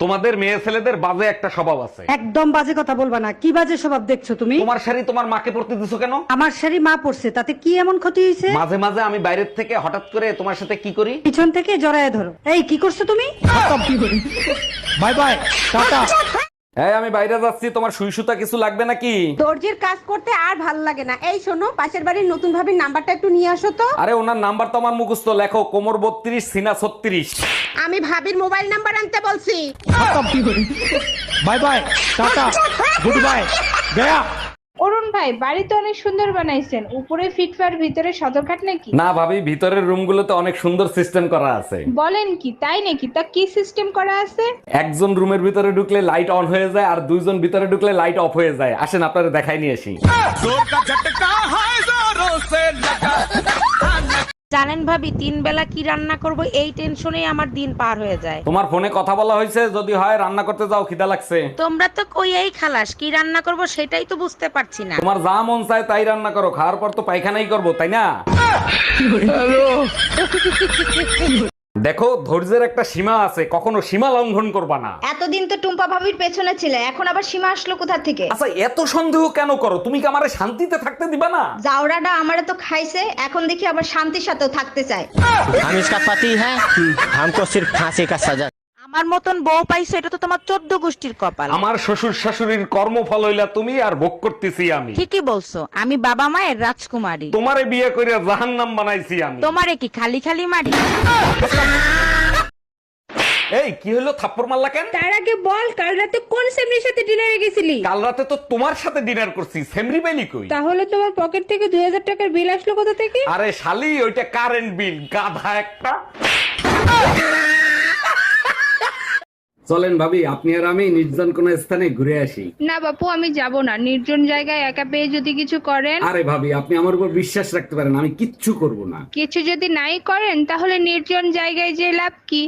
তোমাদের মেয়ে ছেলেদের বাজে একটা স্বভাব আছে। একদম বাজে কথা বলবা না। কি বাজে স্বভাব দেখছো তুমি? তোমার শাড়ি তোমার মাকে পরতে দিছো কেন? আমার শাড়ি মা পড়ছে, তাতে কি এমন ক্ষতি হয়েছে? মাঝে মাঝে আমি বাইরের থেকে হঠাৎ করে তোমার সাথে কি করি? পিছন থেকে জড়ায় ধরো। এই কি করছো তুমি? By bye, tata. এই আমি বাইরে যাচ্ছি, তোমার সুই সুতা কিছু লাগবে নাকি? দর্জির কাজ করতে আর ভাল লাগে না। এই শোনো, পাশের বাড়ির নতুন ভাবির নাম্বারটা একটু নিয়ে আসো তো। আরে ওনার নাম্বার তো আমার মুখস্থ, লেখো কোমর 32 সিনা 36। আমি ভাবির মোবাইল নাম্বার আনতে বলছি। Bye bye, tata, good bye, গয়া। অরুণ ভাই, বাড়ি তো অনেক সুন্দর বানাইছেন, উপরে ফিটফার ভিতরে সদরঘাট নাকি? না ভাবি, ভিতরের রুমগুলোতে অনেক সুন্দর সিস্টেম করা আছে। বলেন কি, তাই নাকি? তা কি সিস্টেম করা আছে? একজন রুমের ভিতরে ঢুকলে লাইট অন হয়ে যায়, আর দুইজন ভিতরে ঢুকলে লাইট অফ হয়ে যায়। আসেন আপনারা দেখাই নিয়ে আসি। জানেন ভাবি, 3 বেলা কি রান্না করব এই টেনশনেই আমার দিন পার হয়ে যায়। তোমার ফোনে কথা বলা হয়েছে, যদি হয় রান্না করতে যাও, খিদা লাগছে। তোমরা তো কই এই খালাস, কি রান্না করব সেটাই তো বুঝতে পারছি না। তোমার যা মন চায় তাই রান্না করো, খাওয়ার পর তো পায়খানাই করবো, তাই না? দেখো, ধৈর্যের একটা সীমা আছে, কখনো সীমা লঙ্ঘন করবা না। এতদিন তো টুম্পা ভাবির পেছনে ছিলে, এখন আবার সীমা আসলো কোথা থেকে? আচ্ছা, এত সন্দেহ কেন করো? তুমি কি আমারে শান্তিতে থাকতে দিবা না? জাউরাটা আমারে তো খাইছে, এখন দেখি আবার শান্তির সাথেও থাকতে চায়। हम इसका पति है, हमको सिर्फ फांसी का सजा। আমার মতন বউ পাইছো, এটা তো তোমার 14 গোষ্ঠীর কপাল। আমার শ্বশুর শাশুড়ির কর্মফল হইলা তুমি, আর ভোগ করতেছি আমি। ঠিকই বলছো, আমি বাবা মায়ের রাজকুমারী। তোমারে বিয়ে করে জাহান্নাম বানাইছি আমি। তোমারে কি খালি খালি মারি? এই কি হলো, থাপ্পড় মারলা কেন? তার আগে বল, কাল রাতে কোন সেমরির সাথে ডিনারে গেছিলি? কাল রাতে তো তোমার সাথে ডিনার করছি, সেমরি বেলি কই? তাহলে তোমার পকেট থেকে 2000 টাকার বিল আসলো কোথা থেকে? আরে শালি, ওইটা কারেন্ট বিল, গাধা একটা। চলেন ভাবি, আপনি আর আমি নির্জন কোন স্থানে ঘুরে আসি। না বাপু, আমি যাব না। নির্জন জায়গায় একা পেয়ে যদি কিছু করেন। আরে ভাবি, আপনি আমার উপর বিশ্বাস রাখতে পারেন, আমি কিচ্ছু করব না। কিছু যদি নাই করেন, তাহলে নির্জন জায়গায় যে লাভ কি?